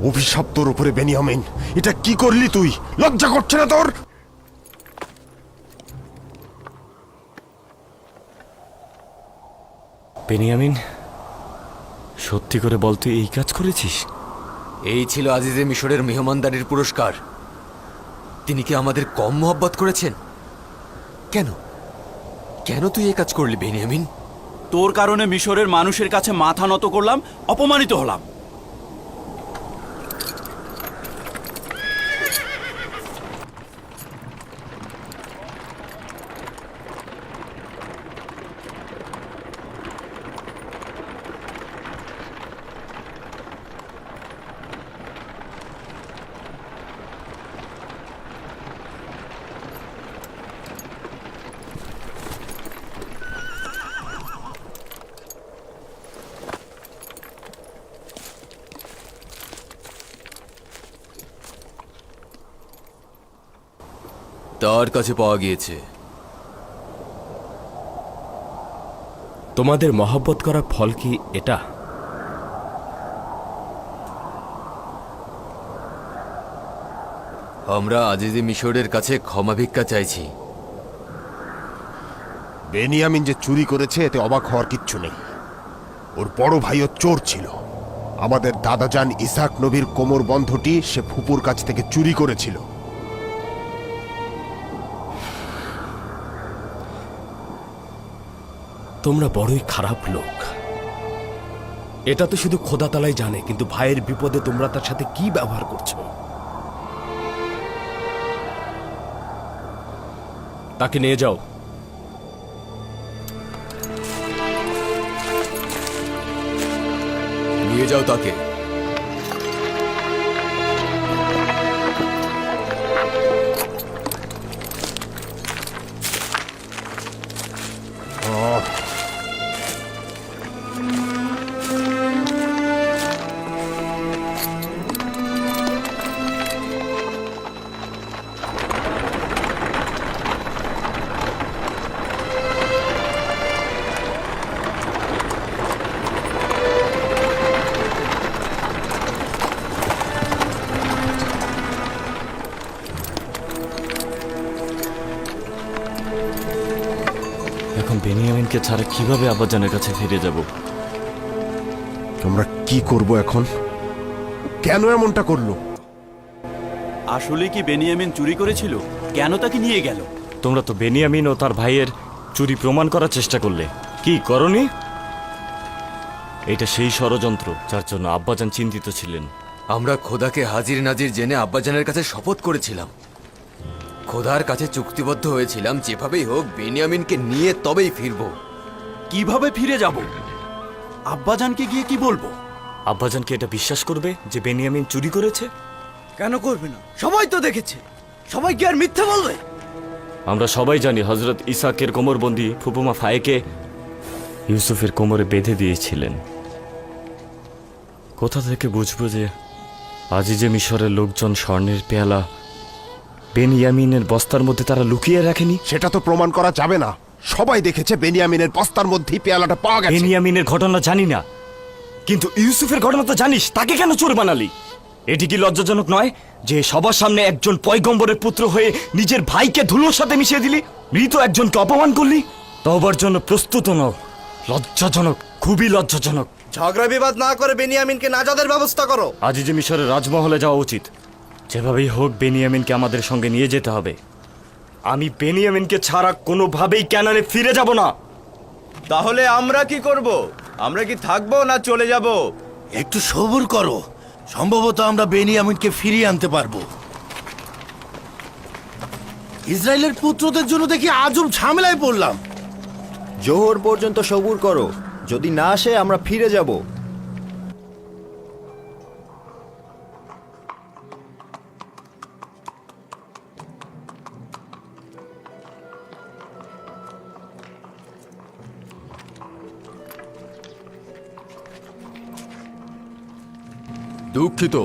অভিশাপ তোর উপরে বেনিয়ামিন, এটা কি করলি তুই? লজ্জা করছে না তোর? বেনিয়ামিন, সত্যি করে বল তুই এই কাজ করেছিস? এই ছিল আজিজে মিশরের মেহমানদারির পুরস্কার। তিনি কি আমাদের কম মহব্বত করেছেন? কেন কেন তুই এই কাজ করলি বেনিয়ামিন? তোর কারণে মিশরের মানুষের কাছে মাথা নত করলাম, অপমানিত হলাম। তার কাছে পাওয়া গিয়েছে। তোমাদের মহব্বত করার ফল কি এটা? আমরা আজিজে মিশরের কাছে ক্ষমা ভিক্ষা চাইছি। বেনিয়ামিন যে চুরি করেছে এতে অবাক হওয়ার কিচ্ছু নেই। ওর বড় ভাইও চোর ছিল। আমাদের দাদাজান ইসাক নবীর কোমর বন্ধটি সে ফুপুর কাছ থেকে চুরি করেছিল। তোমরা বড়ই খারাপ লোক। এটা তো শুধু খোদা তালাই জানে, কিন্তু ভাইয়ের বিপদে তোমরা তার সাথে কি ব্যবহার করছো? তাকে নিয়ে যাও। নিয়ে যাও তাকে। এখন বেনিয়ামিনকে ছাড়া কিভাবে আব্বাজানের কাছে ফিরে যাব? আমরা কি করব এখন? কেন এমনটা করলো? আসলে কি বেনিয়ামিন চুরি করেছিল? কেন তাকে নিয়ে গেল? তোমরা তো বেনিয়ামিন ও তার ভাইয়ের চুরি প্রমাণ করার চেষ্টা করলে, কি করনি? এটা সেই ষড়যন্ত্র যার জন্য আব্বাজান চিন্তিত ছিলেন। আমরা খোদাকে হাজির নাজির জেনে আব্বাজানের কাছে শপথ করেছিলাম। খোদার কাছে চুক্তিবদ্ধ হয়েছিলাম যেভাবেই হোক বেনিয়ামিনকে নিয়ে তবেই ফিরব। কিভাবে ফিরে যাব? আব্বাজানকে গিয়ে কি বলবো? আব্বাজান কি এটা বিশ্বাস করবে যে বেনিয়ামিন চুরি করেছে? কেন করবে না? সবাই তো দেখেছে। সবাই কি আর মিথ্যা বলবে? আমরা সবাই জানি হযরত ইসাকের কোমরবন্দি ফুপুমা ফায়েকে ইউসুফের কোমরে বেঁধে দিয়েছিলেন। কোথা থেকে বুঝবো যে আজিজে মিশরের লোকজন স্বর্ণের পেয়ালা বেনিয়ামিনের বস্তার মধ্যে তারা লুকিয়ে রাখেনি? সেটা তো প্রমাণ করা যাবে না। সবাই দেখেছে বেনিয়ামিনের বস্তার মধ্যেই পেয়ালাটা পাওয়া গেছে। বেনিয়ামিনের ঘটনা জানি না, কিন্তু ইউসুফের ঘটনা তো জানিস। তাকে কেন চোর বানালি? এটি কি লজ্জাজনক নয় যে সবার সামনে একজন পয়গম্বরের পুত্র হয়ে নিজের ভাইকে ধুলোর সাথে মিশিয়ে দিলি? মৃত একজনকে অপমান করলি। তওবার জন্য প্রস্তুত নও। লজ্জাজনক, খুবই লজ্জাজনক। ঝগড়া বিবাদ না করে বেনিয়ামিনকে নাজাদের ব্যবস্থা করো। আজিজে মিশরের রাজমহলে যাওয়া উচিত। যেভাবেই হোক বেনিয়ামিনকে আমাদের সঙ্গে নিয়ে যেতে হবে। আমি বেনিয়ামিনকে ছাড়া কোনোভাবেই ক্যানানে ফিরে যাব না। তাহলে আমরা কি করব? আমরা কি থাকবো না চলে যাব? একটু সবুর করো, সম্ভবত আমরা বেনিয়ামিনকে ফিরিয়ে আনতে পারবো। ইসরায়েলের পুত্রদের জন্য দেখি আজব ঝামেলায় পড়লাম। জোহর পর্যন্ত সবুর করো, যদি না আসে আমরা ফিরে যাব। দুঃখিত,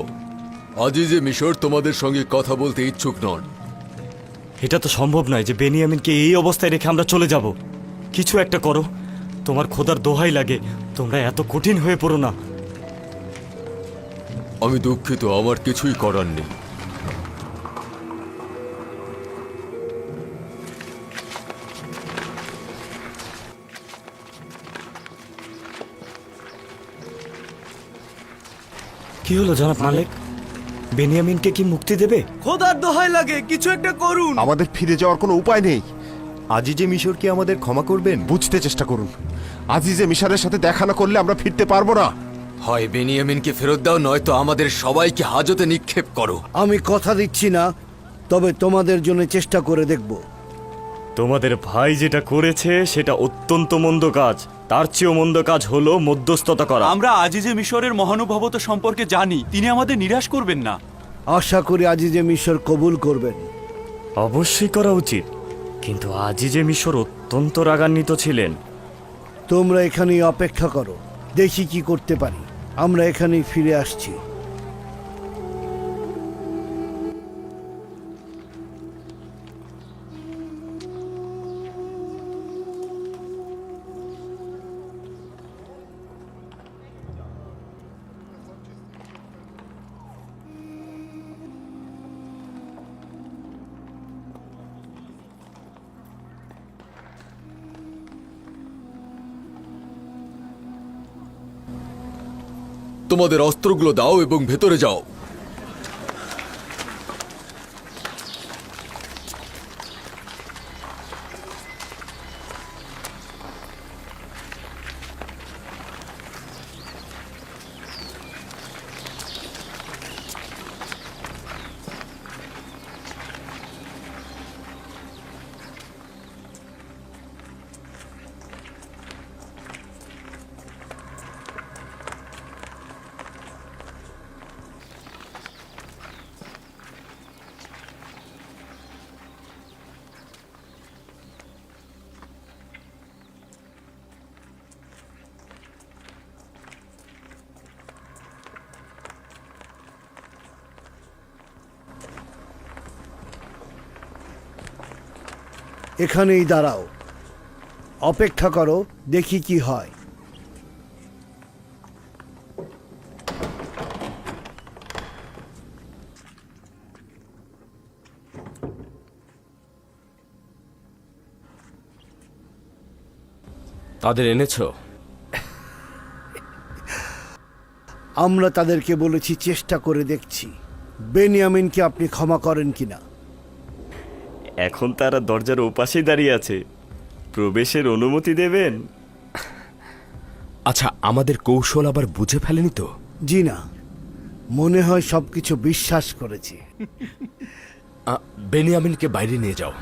আজিজে মিশর তোমাদের সঙ্গে কথা বলতে ইচ্ছুক নন। এটা তো সম্ভব নয় যে বেনিয়ামিনকে এই অবস্থায় রেখে আমরা চলে যাব। কিছু একটা করো, তোমার খোদার দোহাই লাগে, তোমরা এত কঠিন হয়ে পড়ো না। আমি দুঃখিত, আমার কিছুই করার নেই। কি হলো জনাব মালিক? বেনিয়ামিনকে কি মুক্তি দেবে? খোদার দোহাই লাগে কিছু একটা করুন। আমাদের ফিরে যাওয়ার কোনো উপায় নেই। আজিজে মিশর কি আমাদের ক্ষমা করবেন? বুঝতে চেষ্টা করুন, আজিজে মিশরের সাথে দেখা না করলে আমরা ফিরতে পারবো না। হয় বেনিয়ামিনকে ফেরত দাও, নয়তো আমাদের সবাইকে হাজতে নিক্ষেপ করো। আমি কথা দিচ্ছি না, তবে তোমাদের জন্য চেষ্টা করে দেখব। তোমাদের ভাই যেটা করেছে সেটা অত্যন্ত মন্দ কাজ। তার চেয়েও মন্দ কাজ হলো মধ্যস্থতা করা। আমরা আজিজে মিশরের মহানুভবতা সম্পর্কে জানি, তিনি আমাদের নিরাশ করবেন না। আশা করি আজিজে মিশর কবুল করবেন। অবশ্যই করা উচিত, কিন্তু আজিজে মিশর অত্যন্ত রাগান্বিত ছিলেন। তোমরা এখানেই অপেক্ষা করো, দেখি কি করতে পারি। আমরা এখানেই ফিরে আসছি। তোমাদের অস্ত্রগুলো দাও এবং ভেতরে যাও। এখানেই দাঁড়াও, অপেক্ষা করো, দেখি কি হয়। তাদের এনেছো? আমরা তাদেরকে বলেছি চেষ্টা করে দেখছি বেনিয়ামিনকে আপনি ক্ষমা করেন কিনা। এখন তারা দরজার ওপাশেই দাঁড়িয়ে আছে, প্রবেশের অনুমতি দেবেন? আচ্ছা, আমাদের কৌশল আবার বুঝে ফেলেনি তো? জি না, মনে হয় সবকিছু বিশ্বাস করেছি। বেনিয়ামিনকে বাইরে নিয়ে যাও।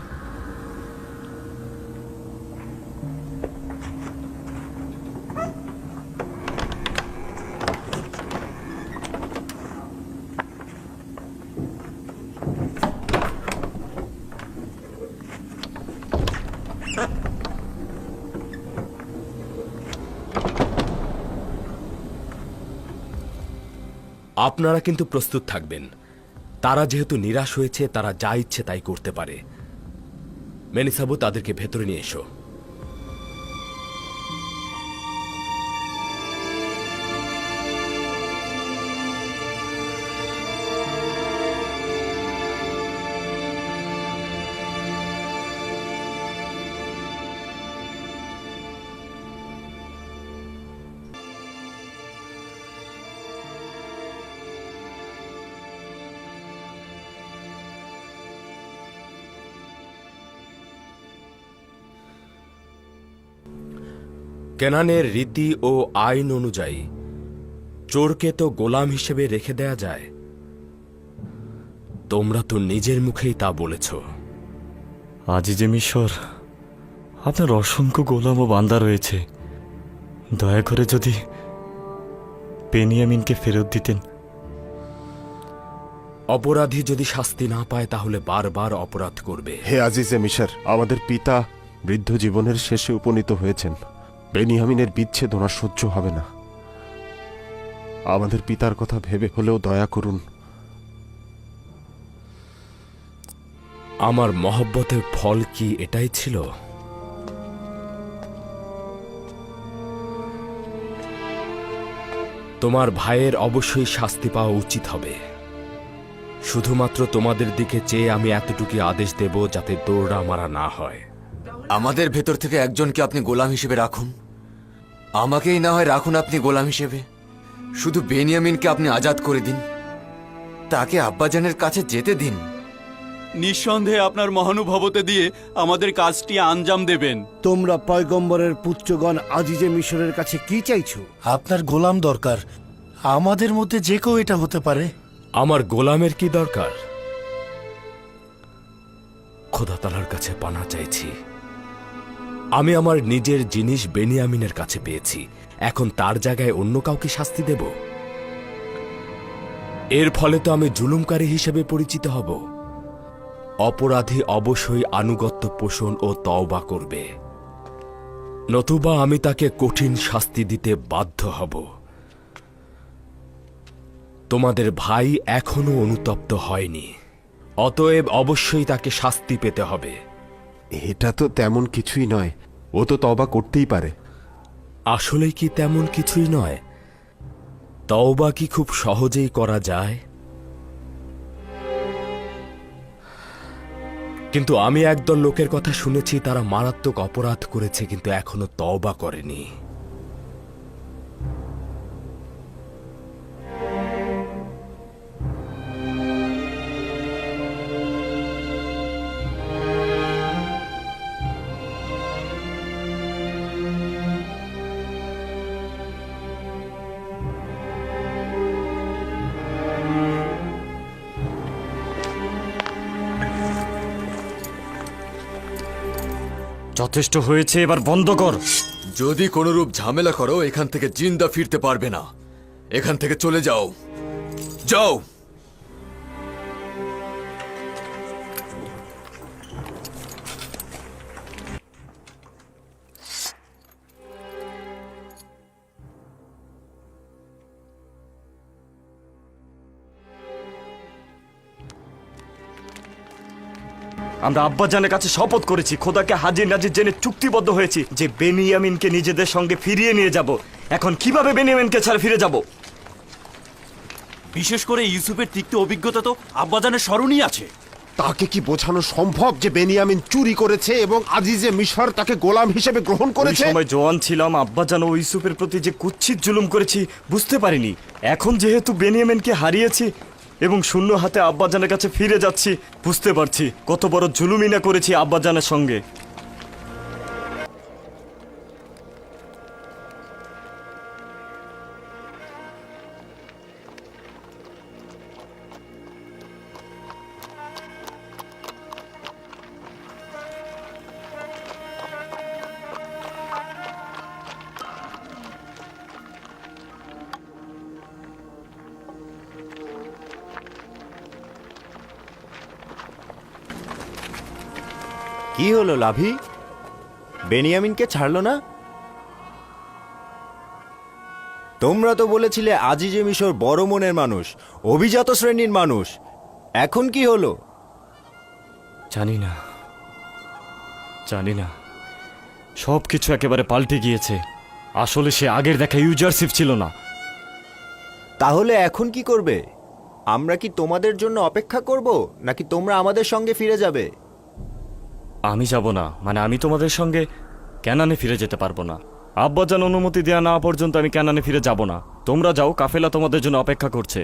আপনারা কিন্তু প্রস্তুত থাকবেন। তারা যেহেতু নিরাশ হয়েছে, তারা যা ইচ্ছে তাই করতে পারে। মেনিসাবু, তাদেরকে ভেতরে নিয়ে এসো। কেনানের রীতি ও আইন অনুযায়ী চোরকে তো গোলাম হিসেবে রেখে দেয়া যায়। তোমরা তো নিজের মুখেই তা বলেছ। আজিজে মিশর, আপনার অসংখ্য গোলাম ও বান্দা রয়েছে। দয়া করে যদি বেনিয়ামিনকে ফেরত দিতেন। অপরাধী যদি শাস্তি না পায় তাহলে বারবার অপরাধ করবে। হে আজিজে মিশর, আমাদের পিতা বৃদ্ধ জীবনের শেষে উপনীত হয়েছেন। বেনিয়ামিনের বিচ্ছেদ ওনার সহ্য হবে না। আমাদের পিতার কথা ভেবে হলেও দয়া করুন। আমার মহব্বতের ফল কি এটাই ছিল? তোমার ভাইয়ের অবশ্যই শাস্তি পাওয়া উচিত হবে। শুধুমাত্র তোমাদের দিকে চেয়ে আমি এতটুকু আদেশ দেব যাতে দৌড়া মারা না হয়। আমাদের ভেতর থেকে একজনকে আপনি গোলাম হিসেবে রাখুন, আমাকেই না হয় রাখুন আপনি গোলাম হিসেবে। শুধু বেনিয়ামিনকে আপনি আজাদ করে দিন, তাকে আব্বাজানের কাছে যেতে দিন। নিঃসন্দেহে আপনার মহানুভবতে দিয়ে আমাদের কাজটি আঞ্জাম দেবেন। তোমরা পয়গম্বরের পুত্রগণ আজিজে মিশরের কাছে কি চাইছো? আপনার গোলাম দরকার। আমাদের মধ্যে যে কেউ এটা হতে পারে। আমার গোলামের কি দরকার? খোদা তাআলার কাছে পানা চাইছি। আমি আমার নিজের জিনিস বেনিয়ামিনের কাছে পেয়েছি, এখন তার জায়গায় অন্য কাউকে শাস্তি দেব? এর ফলে তো আমি জুলুমকারী হিসেবে পরিচিত হব। অপরাধী অবশ্যই আনুগত্য পোষণ ও তওবা করবে, নতুবা আমি তাকে কঠিন শাস্তি দিতে বাধ্য হব। তোমাদের ভাই এখনো অনুতপ্ত হয়নি, অতএব অবশ্যই তাকে শাস্তি পেতে হবে। এটা তো তেমন কিছুই নয়, ও তো তওবা করতেই পারে। আসলেই কি তেমন কিছুই নয়? তওবা কি খুব সহজেই করা যায়? কিন্তু আমি একদল লোকের কথা শুনেছি, তারা মারাত্মক অপরাধ করেছে কিন্তু এখনো তওবা করেনি। যথেষ্ট হয়েছে, এবার বন্ধ কর। যদি কোনরূপ ঝামেলা করো এখান থেকে জিন্দা ফিরতে পারবে না। এখান থেকে চলে যাও, যাও। আমরা আব্বাজানের কাছে শপথ করেছি, খোদাকে হাজির নাজির জেনে চুক্তিবদ্ধ হয়েছি যে বেনিয়ামিনকে নিজেদের সঙ্গে ফিরিয়ে নিয়ে যাব। এখন কিভাবে বেনিয়ামিনকে ছাড়া ফিরে যাব? বিশেষ করে ইউসুফের তিক্ত অভিজ্ঞতা তো আব্বাজানের স্মরণই আছে। তাকে কি বোঝানো সম্ভব যে বেনিয়ামিন চুরি করেছে এবং আজিজে মিশর তাকে গোলাম হিসেবে গ্রহণ ওই করেছে? সময় জওয়ান ছিলাম, আব্বাজান ও ইউসুফের প্রতি যে কুৎসিত জুলুম করেছি বুঝতে পারিনি। এখন যেহেতু বেনিয়ামিনকে হারিয়েছি এবং শূন্য হাতে আব্বাজানের কাছে ফিরে যাচ্ছি, বুঝতে পারছি কত বড় জুলুমই না করেছি আব্বাজানের সঙ্গে। কি হলো লাভি? বেনিয়ামিনকে ছাড়লো না? তোমরা তো বলেছিলে আজিজে মিশর বড় মনের মানুষ, অভিজাত শ্রেণীর মানুষ। এখন কি হলো? জানি না, জানি না, সব কিছু একেবারে পাল্টে গিয়েছে। আসলে সে আগের দেখা ইউজারশিপ ছিল না। তাহলে এখন কি করবে? আমরা কি তোমাদের জন্য অপেক্ষা করব, নাকি তোমরা আমাদের সঙ্গে ফিরে যাবে? আমি যাব না, মানে আমি তোমাদের সঙ্গে ক্যানানে ফিরে যেতে পারবো না। আব্বাজান অনুমতি দেওয়া না পর্যন্ত আমি ক্যানানে ফিরে যাব না। তোমরা যাও, কাফেলা তোমাদের জন্য অপেক্ষা করছে।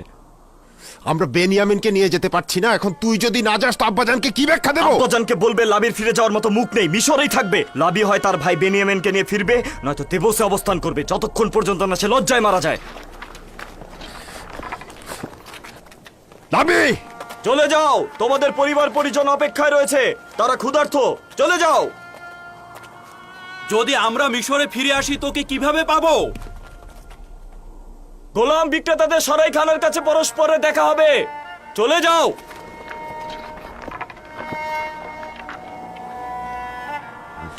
আমরা বেনিয়ামিনকে নিয়ে যেতে পারছি না, এখন তুই যদি না যাস তো আব্বাজানকে কি ব্যাখ্যা দেবো? আব্বাজানকে বলবে লাবির ফিরে যাওয়ার মতো মুখ নেই, মিশরেই থাকবে। লাবি হয় তার ভাই বেনিয়ামিনকে নিয়ে ফিরবে, নয়তো তেবসে অবস্থান করবে যতক্ষণ পর্যন্ত না সে লজ্জায় মারা যায়। লাবি! চলে যাও, তোমাদের পরিবার পরিজন অপেক্ষায় রয়েছে, তারা ক্ষুধার্ত। চলে যাও। যদি আমরা মিশরে ফিরে আসি তোকে কিভাবে পাবো? গোলাম বিক্রেতাদের সরাই খানের কাছে পরস্পরে দেখা হবে। চলে যাও।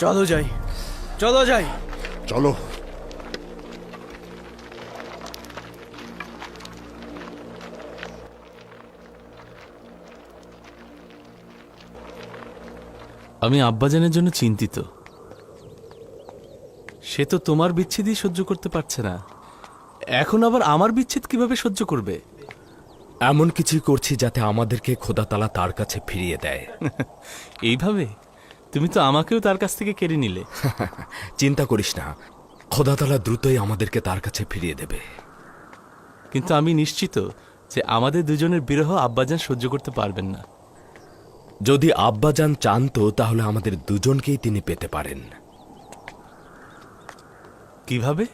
চলো যাই, চলো যাই। চলো। আমি আব্বাজানের জন্য চিন্তিত। সে তো তোমার বিচ্ছেদই সহ্য করতে পারছে না। এখন আবার আমার বিচ্ছেদ কিভাবে সহ্য করবে? এমন কিছু করছি যাতে আমাদেরকে খোদাতালা তার কাছে ফিরিয়ে দেয়। এইভাবে? তুমি তো আমাকেও তার কাছ থেকে কেড়ে নিলে। চিন্তা করিস না, খোদাতালা দ্রুতই আমাদেরকে তার কাছে ফিরিয়ে দেবে। কিন্তু আমি নিশ্চিত যে আমাদের দুজনের বিরহ আব্বাজান সহ্য করতে পারবেন না। যদি আব্বাজান চান তো তাহলে আমাদের দুজনকেই তিনি পেতে পারেন। কিভাবে?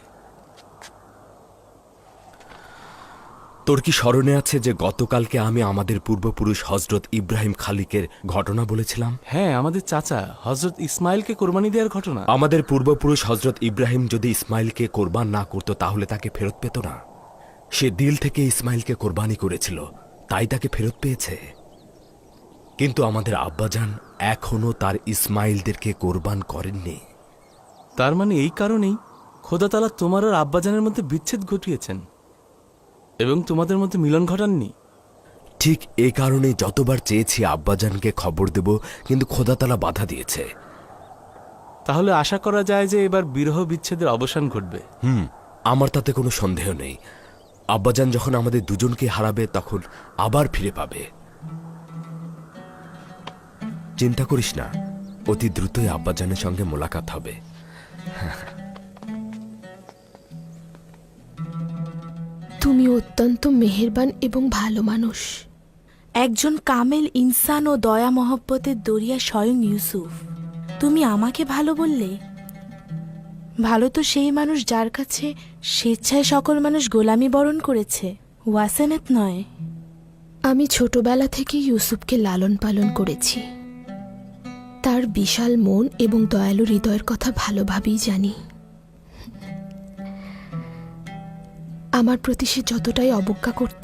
তোর কি স্মরণে আছে যে গতকালকে আমি আমাদের পূর্বপুরুষ হজরত ইব্রাহিম খালিকের ঘটনা বলেছিলাম? হ্যাঁ, আমাদের চাচা হজরত ইসমাইলকে কোরবানি দেওয়ার ঘটনা। আমাদের পূর্বপুরুষ হজরত ইব্রাহিম যদি ইসমাইলকে কোরবান না করত তাহলে তাকে ফেরত পেত না। সে দিল থেকে ইসমাইলকে কোরবানি করেছিল, তাই তাকে ফেরত পেয়েছে। কিন্তু আমাদের আব্বাজান এখনো তার ইসমাইলদেরকে কোরবান করেননি। তার মানে এই কারণেই খোদাতালা তোমার আর আব্বাজানের মধ্যে বিচ্ছেদ ঘটিয়েছেন এবং তোমাদের মধ্যে মিলন ঘটাননি। ঠিক এই কারণেই যতবার চেয়েছি আব্বাজানকে খবর দেব, কিন্তু খোদাতালা বাধা দিয়েছে। তাহলে আশা করা যায় যে এবার বিরহ বিচ্ছেদের অবসান ঘটবে। আমার তাতে কোনো সন্দেহ নেই। আব্বাজান যখন আমাদের দুজনকে হারাবে তখন আবার ফিরে পাবে। চিন্তা করিস না, অতি দ্রুতই আব্বাজানের সঙ্গে মোলাকাত হবে। তুমি অত্যন্ত মেহেরবান এবং ভালো মানুষ, একজন কামেল ইনসান ও দয়া মহব্বতের দরিয়া স্বয়ং ইউসুফ। তুমি আমাকে ভালো বললে? ভালো তো সেই মানুষ যার কাছে স্বেচ্ছায় সকল মানুষ গোলামি বরণ করেছে, ওয়াসেনেত নয়। আমি ছোটবেলা থেকে ইউসুফকে লালন পালন করেছি। তার বিশাল মন এবং দয়ালু হৃদয়ের কথা ভালোভাবেই জানি। আমার প্রতি সে যতটাই অবজ্ঞা করত,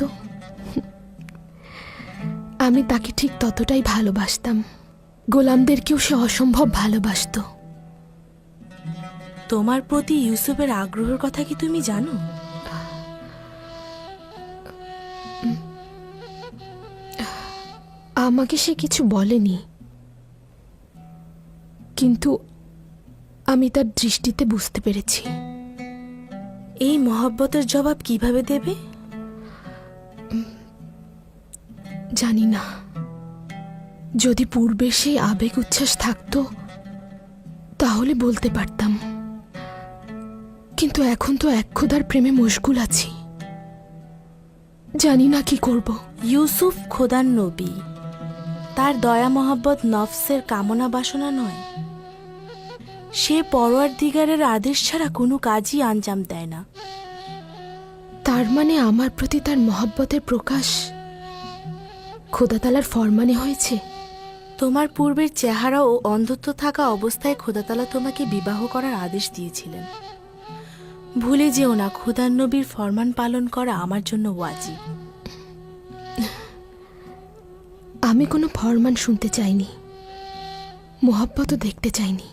আমি তাকে ঠিক ততটাই ভালোবাসতাম। গোলামদেরকেও সে অসম্ভব ভালোবাসত। তোমার প্রতি ইউসুফের আগ্রহের কথা কি তুমি জানো? আমাকে সে কিছু বলেনি, কিন্তু আমি তার দৃষ্টিতে বুঝতে পেরেছি। এই মহব্বতের জবাব কিভাবে দেবে জানি না। যদি পূর্বে সেই আবেগ উচ্ছ্বাস থাকতো তাহলে বলতে পারতাম, কিন্তু এখন তো এক খোদার প্রেমে মশগুল আছি, জানি না কি করব। ইউসুফ খোদার নবী, তার দয়া মহব্বত নফসের কামনা বাসনা নয়। সে পরওয়ারদিগারের আদেশ ছাড়া কোনো কাজই আঞ্জাম দেয় না। তার মানে আমার প্রতি তার মহব্বতের প্রকাশ খোদাতালার ফরমানে হয়েছে। তোমার পূর্বের চেহারা ও অন্ধত্ব থাকা অবস্থায় খোদাতালা তোমাকে বিবাহ করার আদেশ দিয়েছিলেন। ভুলে যেও না, খোদার নবীর ফরমান পালন করা আমার জন্য ওয়াজিব। আমি কোনো ফরমান শুনতে চাইনি, মোহব্বতও দেখতে চাইনি।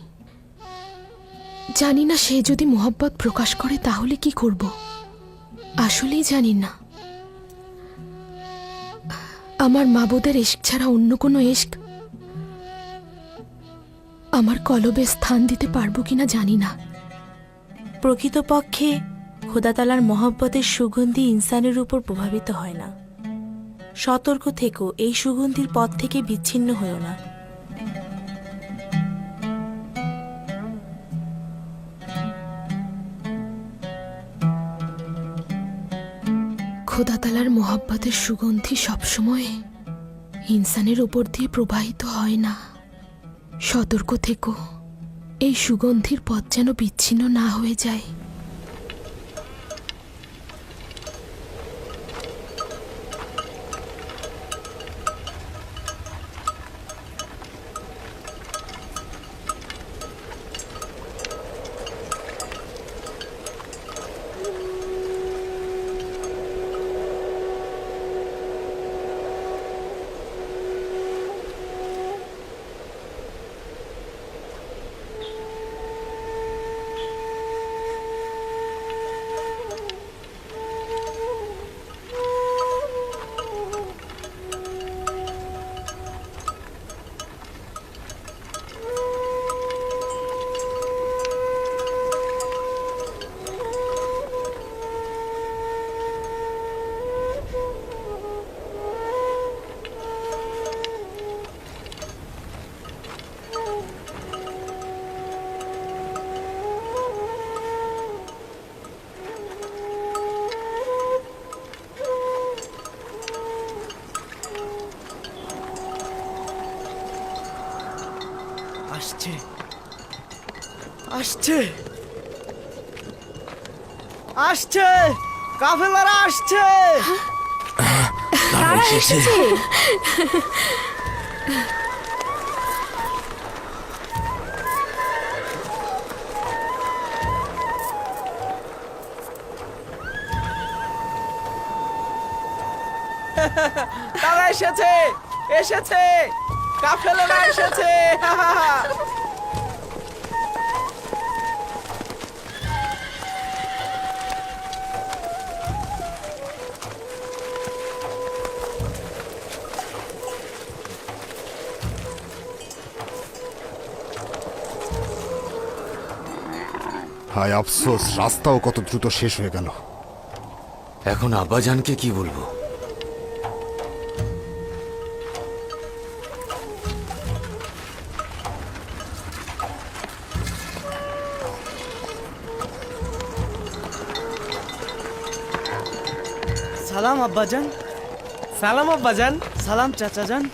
জানি না সে যদি মোহব্বত প্রকাশ করে তাহলে কি করব, আসলেই জানি না। আমার মাবুদের ইশক ছাড়া অন্য কোনো ইশক আমার কলবে স্থান দিতে পারবো কিনা জানি না। প্রকৃতপক্ষে খোদাতালার মহব্বতের সুগন্ধি ইনসানের উপর প্রভাবিত হয় না। সতর্ক থেকো, এই সুগন্ধির পথ থেকে বিচ্ছিন্ন হও না। খোদাতালার মহব্বতের সুগন্ধি সবসময় ইনসানের উপর দিয়ে প্রবাহিত হয় না। সতর্ক থেকো, এই সুগন্ধির পথ যেন বিচ্ছিন্ন না হয়ে যায়। আসছে আসছে আসছে কাফেলারা আসছে। কারা এসেছে? তারা এসেছে এসেছে কাফেলারা এসেছে। হায় আফসোস, রাস্তাও কত দ্রুত শেষ হয়ে গেল। এখন আব্বাজানকে কি বলবো? সালাম আব্বাজান, সালাম আব্বাজান, সালাম চাচাজান।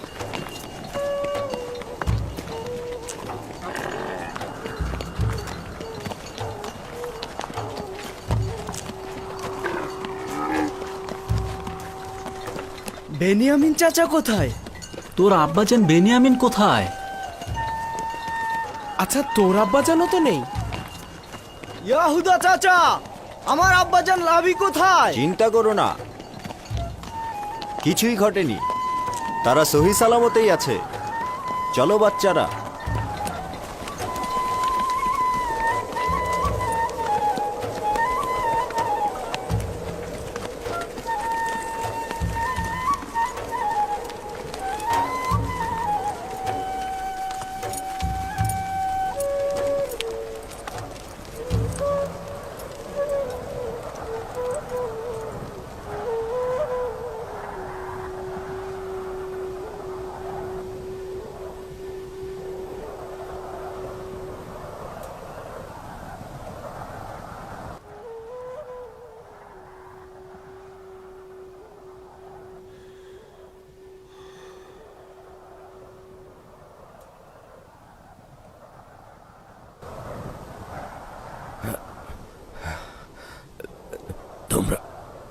বেনিয়ামিন চাচা কোথায়? তোর আব্বাজান বেনিয়ামিন কোথায়? আচ্ছা তোর আব্বাজানও তো নেই। ইয়াহুদা চাচা, আমার আব্বাজান লাভি কোথায়? চিন্তা করো না, কিছুই ঘটেনি, তারা সহি সালামতেই আছে। চলো বাচ্চারা।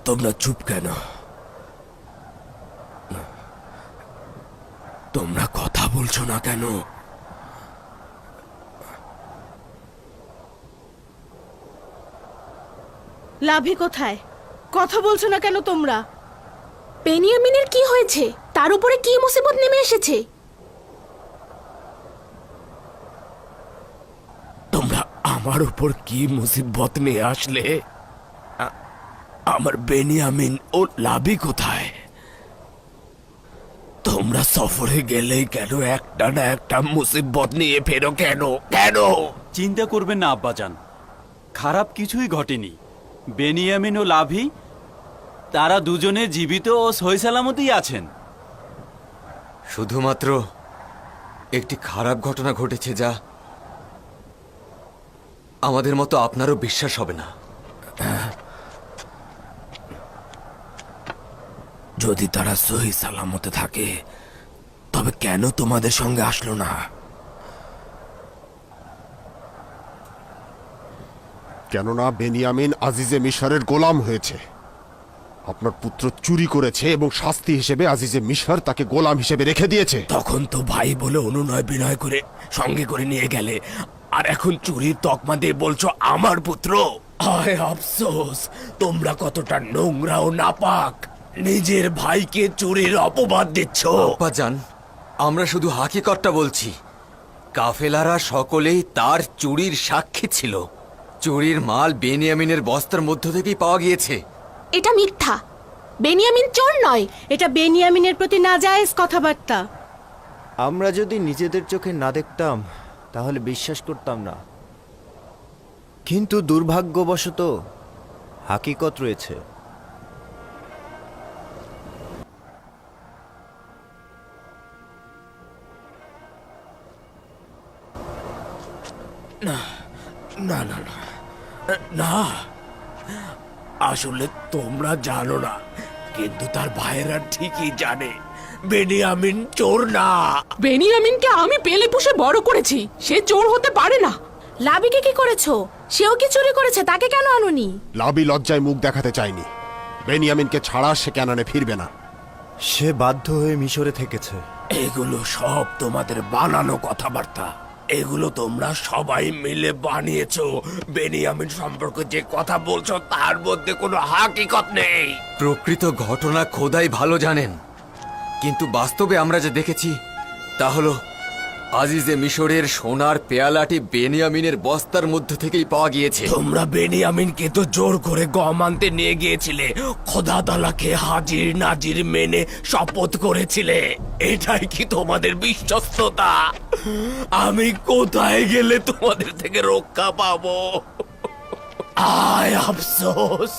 তোমরা চুপ কেন? তোমরা কথা বলছো না কেন? লাভি কোথায়? কথা বলছো না কেন তোমরা? বেনিয়ামিনের কি হয়েছে? তার উপরে কি মুসিবত নেমে এসেছে? তোমরা আমার উপর কি মুসিবত নিয়ে আসলে? আমার বেনিয়ামিন ও লাভি কোথায়? তোমরা সফরে গেলেই কেন একটা না একটা মুসিবত নিয়ে ফেরো কেন? কেন? চিন্তা করবেন না আব্বাজান, খারাপ কিছুই ঘটেনি। বেনিয়ামিন ও লাভি তারা দুজনে জীবিত ও সহি সালামতেই আছেন। শুধুমাত্র একটি খারাপ ঘটনা ঘটেছে, যা আমাদের মতো আপনারও বিশ্বাস হবে না। যদি তারা সহি সালামতে থাকে তবে কেন তোমাদের সঙ্গে আসলো না? কেননা বেনিয়ামিন আজিজে মিশরের গোলাম হয়েছে। আপনার পুত্র চুরি করেছে এবং শাস্তি হিসেবে আজিজে মিশর তাকে গোলাম হিসেবে রেখে দিয়েছে। তখন তো ভাই বলে অনুনয় বিনয় করে সঙ্গে করে নিয়ে গেলে, আর এখন চুরির তকমা দিয়ে বলছো আমার পুত্র। হায় আফসোস, তোমরা কতটা নোংরা ও নাপাক, নিজের ভাইকে চুরির অপবাদ দিচ্ছ। আব্বাজান, আমরা শুধু হাকিকতটা বলছি। কাফেলারা সকলেই তার চুরির সাক্ষী ছিল। চুরির মাল বেনিয়ামিনের বস্তার মধ্য থেকেই পাওয়া গিয়েছে। এটা মিথ্যা। বেনিয়ামিন চোর নয়। এটা বেনিয়ামিনের প্রতি নাজায়েজ কথাবার্তা। আমরা যদি নিজেদের চোখে না দেখতাম তাহলে বিশ্বাস করতাম না, কিন্তু দুর্ভাগ্যবশত হাকিকত রয়েছে। না না না না না, আসলে তোমরা জানো না, কিন্তু তার ভাইয়েরা ঠিকই জানে। বেনিয়ামিন চোর না। বেনিয়ামিনকে আমি পেলে পুষে বড় করেছি, সে চোর হতে পারে না। লাবিকে কি করেছো? সেও কি চুরি করেছে? তাকে কেন আনুনি? লাবি লজ্জায় মুখ দেখাতে চায়নি। বেনিয়ামিনকে ছাড়া সে ক্যানানে ফিরবে না। সে বাধ্য হয়ে মিশরে থেকেছে। এগুলো সব তোমাদের বানানো কথাবার্তা। এগুলো তোমরা সবাই মিলে বানিয়েছো। বেনিয়ামিন সম্পর্কে যে কথা বলছো তার মধ্যে কোনো হাকিকত নেই। প্রকৃত ঘটনা খোদাই ভালো জানেন, কিন্তু বাস্তবে আমরা যে দেখেছি তা হলো আজিজে মিশরের সোনার পেয়ালাটি বেনিয়ামিনের বস্তার মধ্য থেকেই পাওয়া গিয়েছে। তোমরা বেনিয়ামিনকে তো জোর করে গম আনতে নিয়ে গিয়েছিলে, খোদা তাআলাকে হাজির নাজির মেনে শপথ করেছিলে। এটাই কি তোমাদের বিশ্বস্ততা? আমি কোথায় গেলে তোমাদের থেকে রক্ষা পাবো? আয় আফসোস,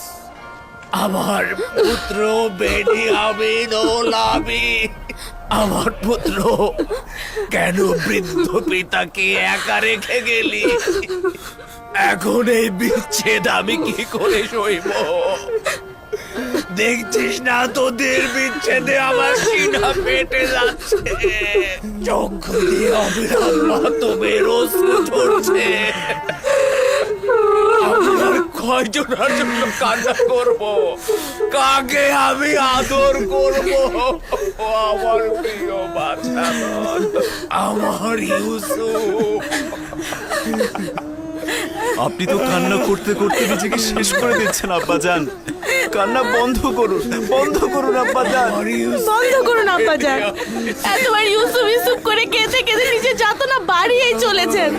আমার পুত্র বেনিয়ামিন ও লাবি, আমার পুত্র কেন বৃদ্ধ পিতাকে একা রেখে গেলি? এখন এই বিচ্ছেদ আমি কি করে সইব? দেখছিস না তোদের বিচ্ছেদে আমার সিনা ফেটে যাচ্ছে, চক্ষু দিয়ে অবিরাম মাতমের অশ্রু ঝরছে। আমি আর কয়জনের জন্য কান্না করব? কাকে আমি আদর করব? আমার প্রিয় বাচ্চারা, আমার ইউসুফ। আপনি তো কান্না করতে করতে নিজেকে শেষ করে দিচ্ছেন আব্বাজান। কান্না বন্ধ করুন, বন্ধ করুন আব্বাজান। বন্ধ করুন আব্বাজান। এতবার ইউসুফ ইউসুফ করে কেঁদে কেঁদে নিজে যাতনা বাড়িয়েই চলেছেন।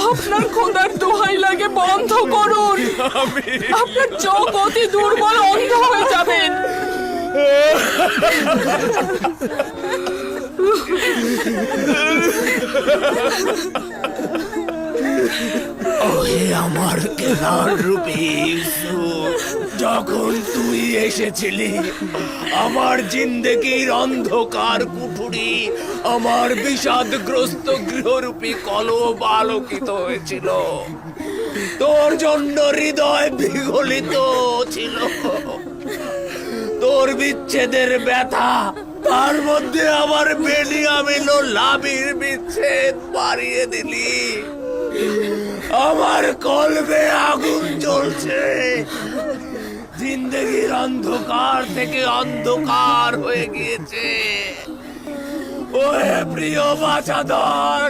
আপনার খোদার দোহাই লাগে বন্ধ করুন। আপনার চোখ অতি দুর্বল, অন্ধ হয়ে যাবেন। ওহে আমার কেনার রূপী ইউসুফ, যখন তুই এসেছিলি আমার জিন্দেগির অন্ধকার কুঠুরি, আমার বিষাদগ্রস্ত গৃহরূপী কলব আলোকিত হয়েছিল। তোর জন্য হৃদয় বিগলিত ছিল। তোর বিচ্ছেদের ব্যথা, তার মধ্যে আমার বেনিয়ামিন ও লাবির বিচ্ছেদ বাড়িয়ে দিলি। আমার কলবে আগুন জ্বলছে, জিন্দেগির অন্ধকার থেকে অন্ধকার হয়ে গিয়েছে। ওহে প্রিয় বাছাধর,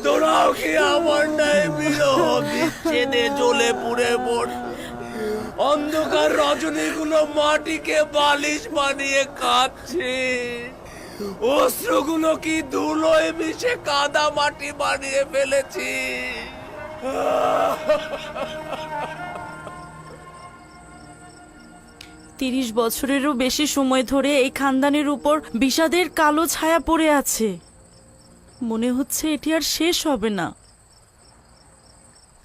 তোরাও কি আমার ন্যায় বিরহ বিচ্ছেদে জ্বলে পুড়ে পড়? অন্ধকার রজনীগুলো মাটিকে বালিশ বানিয়ে কাঁদছে, অশ্রুগুলো কি ধুলোয় মিশে কাদা মাটি বানিয়ে ফেলেছি। 30 বছরেরও বেশি সময় ধরে এই খানদানের উপর বিষাদের কালো ছায়া পড়ে আছে। মনে হচ্ছে এটি আর শেষ হবে না।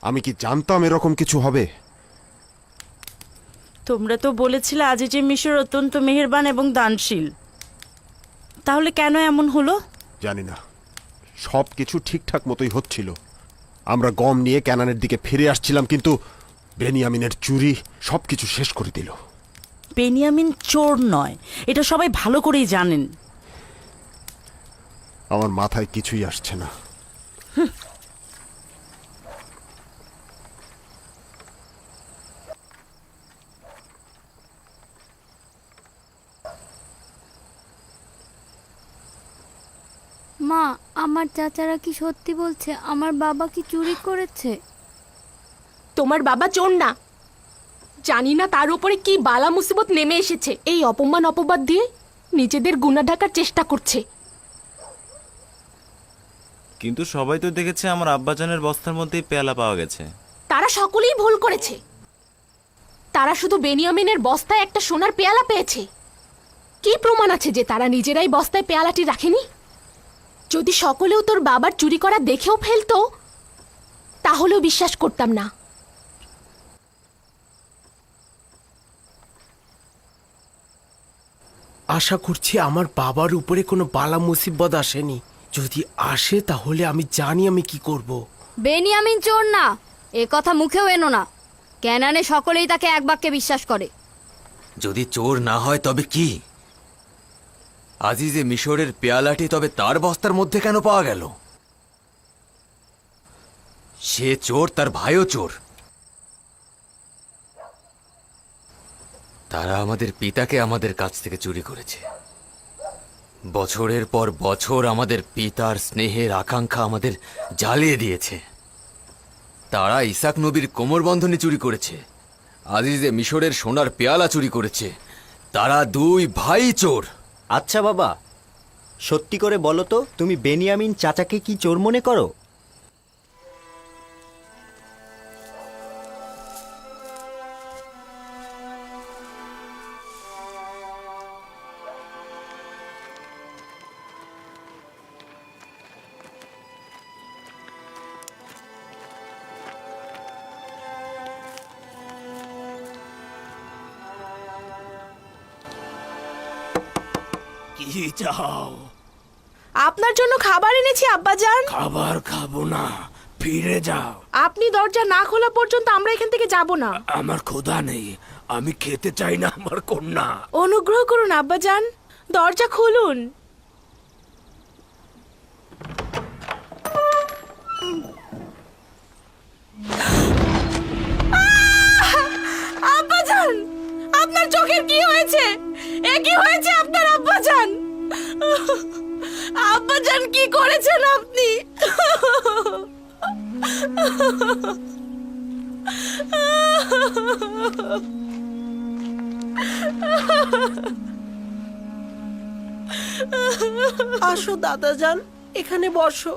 আমি কি জানতাম এরকম কিছু হবে? তোমরা তো বলেছিলে আজিজে মিশর অত্যন্ত মেহেরবান এবং দানশীল। তাহলে কেন এমন হলো? জানি না, সব কিছু ঠিকঠাক মতোই হচ্ছিল। আমরা গম নিয়ে ক্যানানের দিকে ফিরে আসছিলাম, কিন্তু বেনিয়ামিনের চুরি সবকিছু শেষ করে দিল। বেনিয়ামিন চোর নয়, এটা সবাই ভালো করেই জানেন। আমার মাথায় কিছুই আসছে না। মা, আমার চাচারা কি সত্যি বলছে আমার বাবা কি চুরি করেছে? তোমার বাবা চোর না। জানি না তার উপরে কি বালা মুসিবত নেমে এসেছে। এই অপমান অপবাদ দিয়ে নিজেদের গুনাহ ঢাকার চেষ্টা করছে। কিন্তু সবাই তো দেখেছে আমার আব্বাজানের বস্তার মধ্যেই পেয়ালা পাওয়া গেছে। তারা সকলেই ভুল করেছে। তারা শুধু বেনিয়ামিনের বস্তায় একটা সোনার পেয়ালা পেয়েছে। কি প্রমাণ আছে যে তারা নিজেরাই বস্তায় পেয়ালাটি রাখেনি? যদি সকলেও তোর বাবার চুরি করা দেখেও ফেলতো, তাহলেও বিশ্বাস করতাম না। আশা করছি আমার বাবার উপরে কোনো বালা মুসিবত আসেনি। যদি আসে তাহলে আমি জানি আমি কি করব। বেনিয়ামিন চোর না, এ কথা মুখেও এনো না। ক্যানানে সকলেই তাকে এক বাক্যে বিশ্বাস করে। যদি চোর না হয় তবে কি? আজিজে মিশরের পেয়ালাটি তবে তার বস্তার মধ্যে কেন পাওয়া গেল? সে চোর, তার ভাইও চোর। তারা আমাদের পিতাকে আমাদের কাছ থেকে চুরি করেছে। বছরের পর বছর আমাদের পিতার স্নেহের আকাঙ্ক্ষা আমাদের জ্বালিয়ে দিয়েছে। তারা ইসাক নবীর কোমরবন্ধনী চুরি করেছে, আজিজে মিশরের সোনার পেয়ালা চুরি করেছে। তারা দুই ভাই চোর। আচ্ছা বাবা, সত্যি করে বলো তো, তুমি বেনিয়ামিন চাচাকে কি চোর মনে করো? কি চাও? আপনার জন্য খাবার এনেছি আব্বাজান। খাবার খাবো না, ফিরে যাও। আপনি দরজা না খোলা পর্যন্ত আমরা এখান থেকে যাব না। আমার ক্ষুধা নেই, আমি খেতে চাই না আমার কন্যা। অনুগ্রহ করুন আব্বাজান, দরজা খুলুন। আব্বাজান, আপনার চোখের কি হয়েছে? এ কি হয়েছে আপনার আব্বাজান? আব্বাজান কি করেছেন আপনি? আসো দাদাজান, এখানে বসো।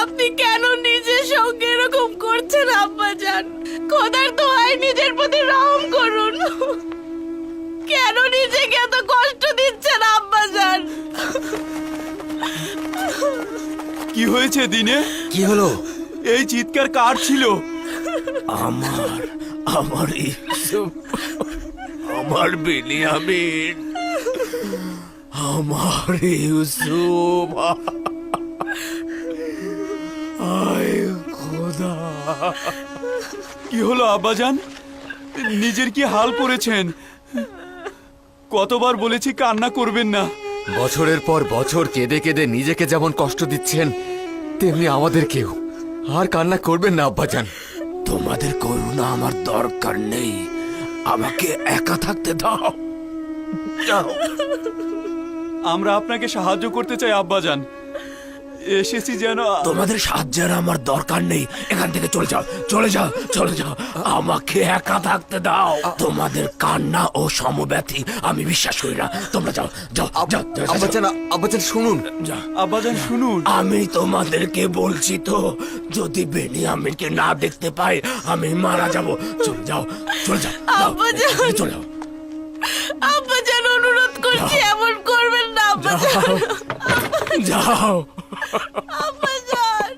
আপনি কেন নিজের সঙ্গে এরকম করছেন আব্বাজান? খোদার দোহাই নিজের প্রতি রহম করুন। কেন নিজেকে এত কষ্ট দিচ্ছেন আব্বাজান? কি হয়েছে দিনে? কি হলো? এই চিৎকার কার ছিল? আমার ইউসুফ, আমার বেনিয়ামিন, আমার ইউসুফ। আয় খোদা! কি হলো আব্বাজান? নিজের কি হাল করেছেন? কতবার বলেছি কান্না করবেন না। বছরের পর বছর কেঁদে কেঁদে নিজেকে যেমন কষ্ট দিচ্ছেন, তেমনি আমাদেরকেও। আর কান্না করবেন না আব্বাজান। তোমাদের করুণা আমার দরকার নেই, আমাকে একা থাকতে দাও। যাও। আমরা আপনাকে সাহায্য করতে চাই আব্বাজান। এসেছি যেন। তোমাদের সাহায্যের আমার দরকার নেই, এখান থেকে চলে যাও, চলে যাও, চলে যাও। আমাকে একা থাকতে দাও। তোমাদের কান্না ও সমব্যথী আমি বিশ্বাস করি না। তোমরা যাও, যাও, যাও, যাও, যাও। আব্বাজান, আব্বাজান শুনুন। আব্বাজান শুনুন। আমি তোমাদেরকে বলছি তো, যদি বেনিয়ামিনকে না দেখতে পাই আমি মারা যাব। চলে যাও, চলে যাও, যাও, আব্বাজান। চলে যাও। আব্বাজান অনুরোধ করছি, এমন করবেন না আব্বাজান। যাও। আব্বাজান।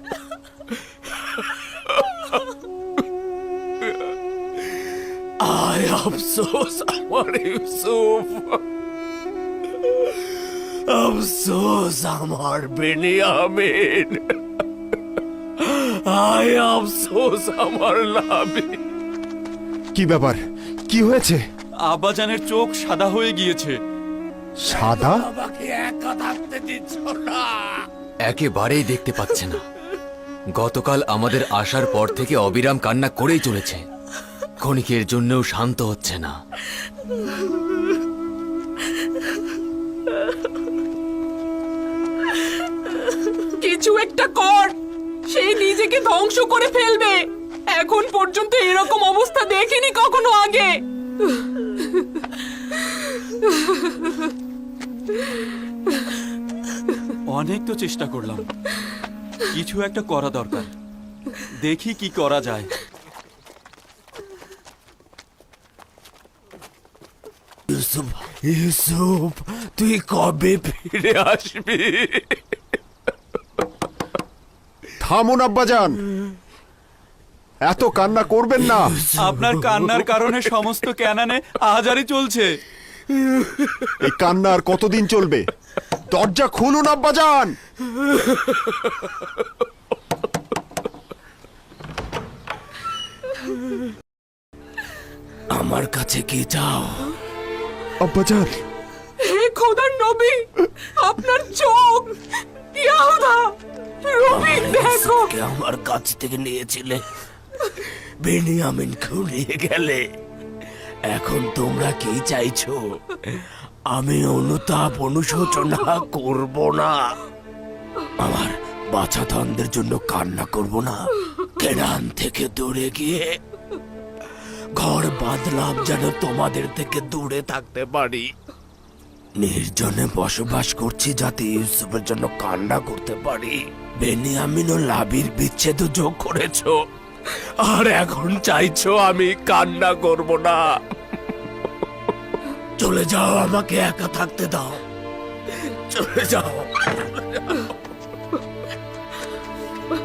আয় আফসোস আমার ইউসুফ, আফসোস আমার বেনিয়ামিন, আয় আফসোস আমার লাভি। কি ব্যাপার? কি হয়েছে? আব্বাজানের চোখ সাদা হয়ে গিয়েছে। সাদা? আমাকে একা থাকতে দিচ্ছ না। একেবারেই দেখতে পাচ্ছে না। গতকাল আমাদের আসার পর থেকে অবিরাম কান্না করেই চলেছে। ক্ষণিকের জন্যও শান্ত হচ্ছে না। কিছু একটা কর, সেই নিজেকে ধ্বংস করে ফেলবে। এখন পর্যন্ত এরকম অবস্থা দেখিনি কখনো আগে। অনেক তো চেষ্টা করলাম, কিছু একটা করা দরকার। দেখি কি করা যায়। ইউসুফ, ইউসুফ, তুই কবে ফিরে আসবি? থামুন আব্বাজান, এত কান্না করবেন না। আপনার কান্নার কারণে সমস্ত ক্যানানে আহাজারি চলছে। এই কান্না আর কতদিন চলবে? দরজা খুলুন আব্বাজান। আমার কাছে কি চাও? আব্বাজান, হে খোদার নবী, আপনার চোখ! ইয়াহুদা, রবি দেখো! আমার কাছ থেকে নিয়েছিলে, বেনিয়ামিনকেও নিয়ে গেলে। এখন তোমরা কি চাইছো? আমি অনুতাপ অনুশোচনা করব না, আমার বাছাধনদের জন্য কান্না করব না, কেনান থেকে দূরে গিয়ে ঘর বাঁধলাম যেন তোমাদের থেকে দূরে থাকতে পারি। নির্জনে বসবাস করছি যাতে ইউসুফের জন্য কান্না করতে পারি। বেনিয়ামিন ও লাবির বিচ্ছেদ যোগ করেছো, আর এখন চাইছো আমি কান্না করব না। চলে যাও, আমাকে একা থাকতে দাও, চলে যাও।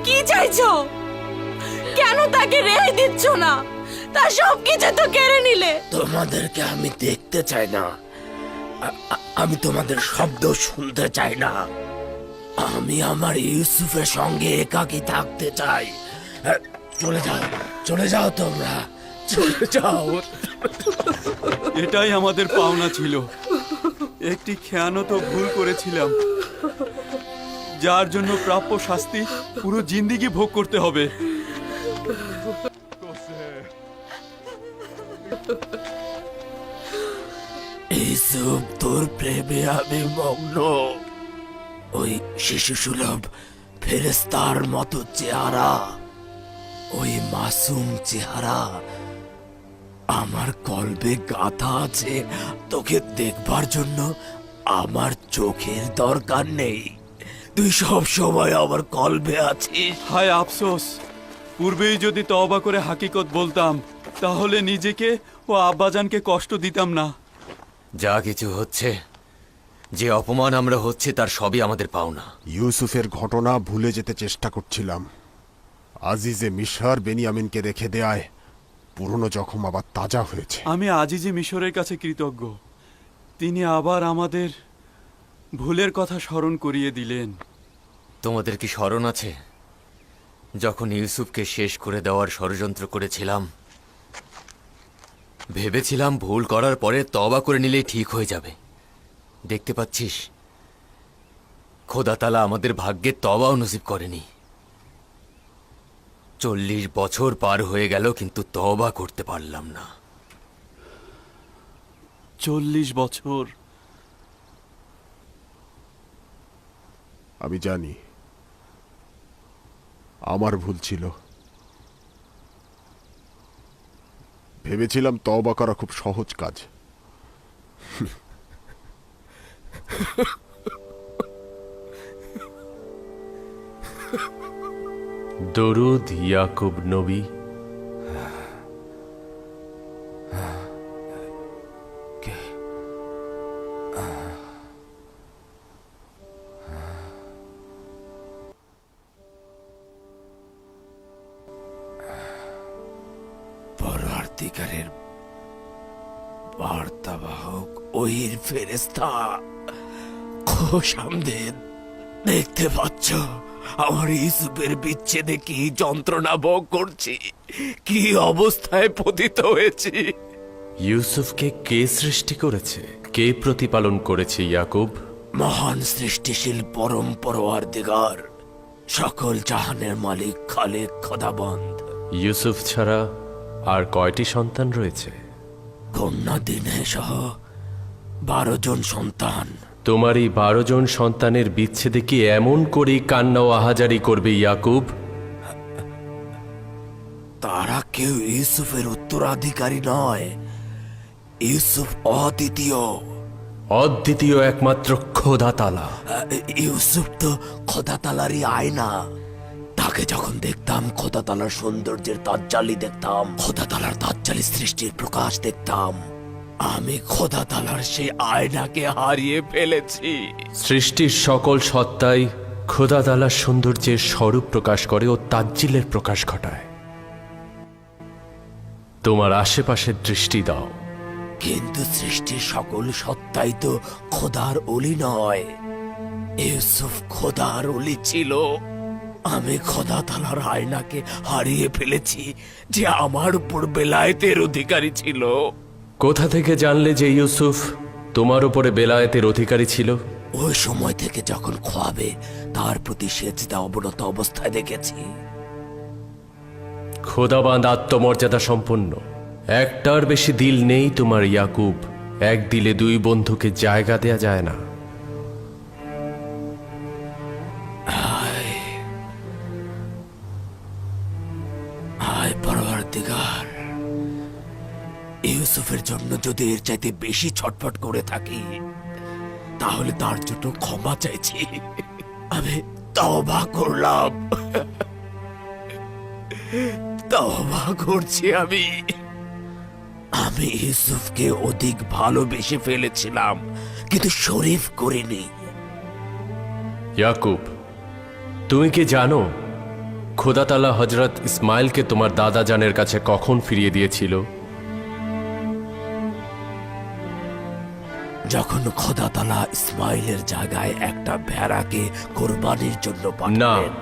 কি চাইছো? কেন তাকে রেহাই দিচ্ছ না? তার সবকিছু তো কেড়ে নিলে। তোমাদেরকে আমি দেখতে চাই না, আমি তোমাদের শব্দ শুনতে চাই না। আমি আমার ইউসুফের সঙ্গে একাকী থাকতে চাই। চলে যাও, চলে যাও, তোমরা চলে যাও। এটাই আমাদের পাওনা ছিল। একটি খেয়ানত ভুল করেছিলাম, যার জন্য প্রাপ্য শাস্তি পুরো জিন্দেগি ভোগ করতে হবে। ইউসুফ, তোর প্রেমে আমি মগ্ন। ওই শিশু সুলভ ফেরেস্তার মতো চেহারা, ওই মাসুম চেহারা আমার কলবে গাঁথা আছে। তোকে দেখবার জন্য আমার চোখের দরকার নেই, তুই সব সময় আমার কলবে আছিস। হায় আফসোস, পূর্বেই যদি তওবা করে হাকিকত বলতাম, তাহলে নিজেকে ও আব্বাজানকে কষ্ট দিতাম না। যা কিছু হচ্ছে, যে অপমান আমরা হচ্ছে, তার সবই আমাদের পাওনা। ইউসুফের ঘটনা ভুলে যেতে চেষ্টা করছিলাম। আজিজে মিশর বেনিয়ামিনকে রেখে দেয়ায় পুরনো জখম আবার তাজা হয়েছে। আমি আজিজে মিশরের কাছে কৃতজ্ঞ, তিনি আবার আমাদের ভুলের কথা স্মরণ করিয়ে দিলেন। তোমাদের কি স্মরণ আছে যখন ইউসুফকে শেষ করে দেওয়ার ষড়যন্ত্র করেছিলাম? ভেবেছিলাম ভুল করার পরে তওবা করে নিলেই ঠিক হয়ে যাবে। দেখতে পাচ্ছিস, খোদা তাআলা আমাদের ভাগ্যে তওবাও নসিব করেনি। 40 বছর পার হয়ে গেল, কিন্তু তওবা করতে পারলাম না। 40 বছর! আমি জানি আমার ভুল ছিল। ভেবেছিলাম তওবা করা খুব সহজ কাজ। দরুদ ইয়াকুব নবী। পরওয়ারদিগারের বার্তাবাহক ওহির ফেরেশতা, খোশামদেদ। দেখতে পাচ্ছ আমার ইউসুফের বিচ্ছেদে কি যন্ত্রণা ভোগ করছি, কি অবস্থায় পতিত হয়েছি। ইউসুফকে কে সৃষ্টি করেছে, কে প্রতিপালন করেছে ইয়াকুব? মহান সৃষ্টিশীল পরম পরওয়ারদিগার, সকল জাহানের মালিক খালেক খোদাবন্দ। ইউসুফ ছাড়া আর কয়টি সন্তান রয়েছে? কন্যা দিনে সহ 12 জন সন্তান। তোমার এই 12 জন সন্তানের বিচ্ছেদে কি এমন করেই কান্না ও আহাজারি করবে ইয়াকুব? তারা কেউ ইউসুফের উত্তরাধিকারী নয়। ইউসুফ অদ্বিতীয়। অদ্বিতীয় একমাত্র খোদা তাআলা। ইউসুফ তো খোদা তাআলারই আয়না। তাকে যখন দেখতাম খোদা তাআলার সৌন্দর্যের তাজ্জালি দেখতাম, খোদা তাআলার তাজ্জালি সৃষ্টির প্রকাশ দেখতাম। আমি খোদা তাআলার সেই আয়নাকে হারিয়ে ফেলেছি। সৃষ্টির সকল সত্তাই খোদা তাআলার সৌন্দর্যের স্বরূপ প্রকাশ করে ও তাজ্জিলের প্রকাশ ঘটায়। তোমার আশেপাশে দৃষ্টি দাও। কিন্তু সৃষ্টির সকল সত্তাই তো খোদার অলি নয়। ইউসুফ খোদার অলি ছিল। আমি খোদা তাআলার আয়নাকে হারিয়ে ফেলেছি, যে আমার উপর বেলায়েতের অধিকারী ছিল। কোথা থেকে জানলে যে ইউসুফ তোমার উপরে বেলায়েতের অধিকারী ছিল? ওই সময় থেকে যখন খোয়াবে তার প্রতি সেজদা অবনত অবস্থায় দেখেছি। খোদাবান্ধ আত্মমর্যাদা সম্পন্ন, একটার বেশি দিল নেই তোমার ইয়াকুব। এক দিলে দুই বন্ধুকে জায়গা দেয়া যায় না। হায় পরওয়ারদিগার, ইউসুফের জন্য যদি এর চাইতে বেশি ছটফট করে থাকি তাহলে তার জন্য ক্ষমা চাইছি। আমি তওবা করলাম, তওবা করছি। আমি ইউসুফকে অধিক ভালোবেসে ফেলেছিলাম, কিন্তু শরীফ করিনি। ইয়াকুব, তুমি কি জানো খোদা তাআলা হযরত ইসমাইলকে তোমার দাদা জানের কাছে কখন ফিরিয়ে দিয়েছিল? যখন খোদা তাআলা ইসমাইলের জায়গায় একটা ভেড়াকে কোরবানির জন্য না, পাঠালেন।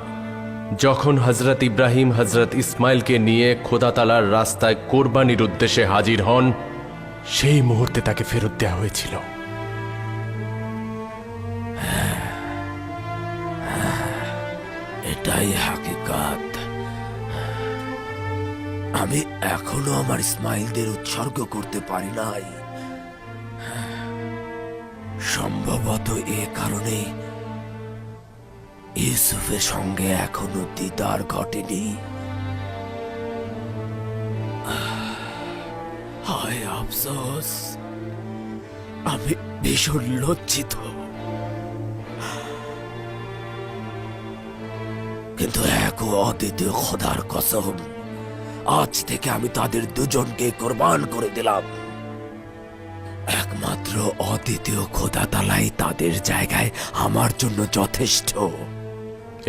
যখন হযরত ইব্রাহিম হযরত ইসমাইলকে নিয়ে খোদা তাআলার রাস্তায় কোরবানির উদ্দেশ্যে হাজির হন, সেই মুহূর্তে তাকে ফেরত দেওয়া হয়েছিল। এটাই হাকিকাত। আমি এখনো আমার ইসমাইলদের উৎসর্গ করতে পারি নাই। সম্ভবত এ কারণে ইউসুফের সঙ্গে এখনো দিদার ঘটেনি। হায় আফসোস, আমি ভীষণ লজ্জিত। কিন্তু এক ও অদ্বিতীয় খোদার কসম, আজ থেকে আমি তাদের দুজনকে কোরবান করে দিলাম। একমাত্র অদ্বিতীয় খোদা তাআলাই তাদের জায়গায় আমার জন্য যথেষ্ট।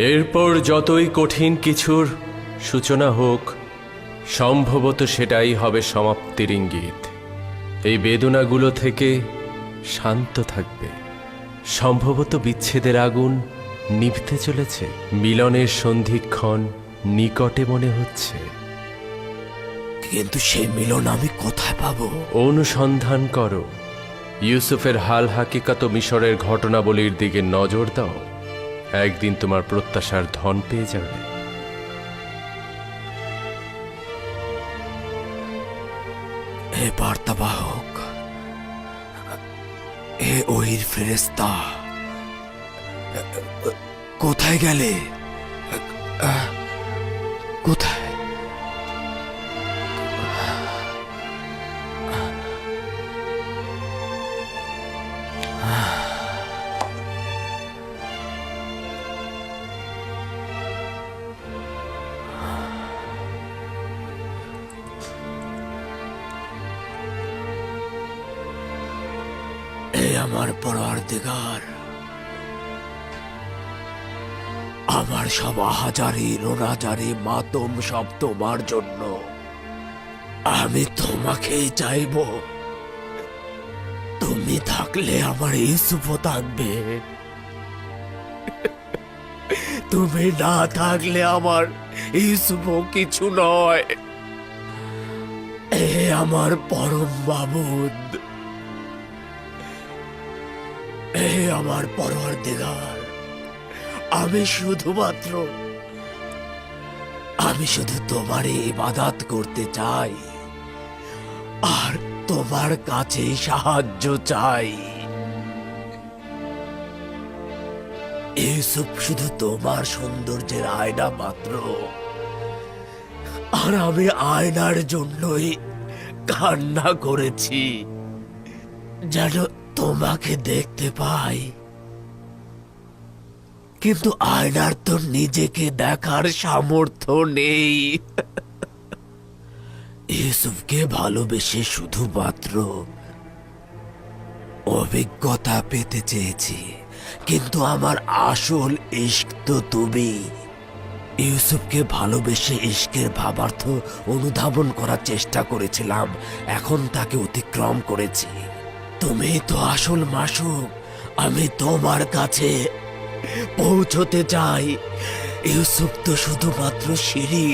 এরপর যতই কঠিন কিছুর সূচনা হোক, সম্ভবত সেটাই হবে সমাপ্তির ইঙ্গিত। এই বেদনাগুলো থেকে শান্ত থাকবে। সম্ভবত বিচ্ছেদের আগুন নিভতে চলেছে, মিলনের সন্ধিক্ষণ নিকটে মনে হচ্ছে। কিন্তু সেই মিলন আমি কোথায় পাবো? অনুসন্ধান করো। ইউসুফের হাল হাকিকাত মিশরের ঘটনাবলীর দিকে নজর দাও। একদিন তোমার প্রত্যাশার ধন পেয়ে যাবে। হে বার্তাবাহক, হে ওহির ফেরেশতা, কোথায় গেলে? কোথায়? আমার পরওয়ারদিগার, আমার সব আহাজারি রোনাজারি মাতম সব তোমার জন্য। আমি তোমাকেই চাইব। তুমি থাকলে আমার ইউসুফও থাকবে, তুমি না থাকলে আমার ইউসুফও কিছু নয়। এ আমার পরম মাবুদ, হে আমার পরওয়ারদিগার, আমি শুধু তোমারই ইবাদত করতে চাই আর তোমার কাছে সাহায্য চাই। ইউসুফ শুধু তোমার সৌন্দর্যের আয়না মাত্র, আর আমি আয়নার জন্যই কান্না করেছি, যেন তোমাকে দেখতে পাই। কিন্তু আয়নার তো নিজেকে দেখার সামর্থ্য নেই। ইউসুফকে ভালোবেসে শুধুমাত্র অভিজ্ঞতা পেতে চেয়েছি, কিন্তু আমার আসল ইশক তো তুমি। ইউসুফকে ভালোবেসে ইশকের ভাবার্থ অনুধাবন করার চেষ্টা করেছিলাম, এখন তাকে অতিক্রম করেছি। তুমি তো আসল মাসুক, আমি তোমার কাছে পৌঁছতে চাই। ইউসুফ তো শুধুমাত্র সিঁড়ি।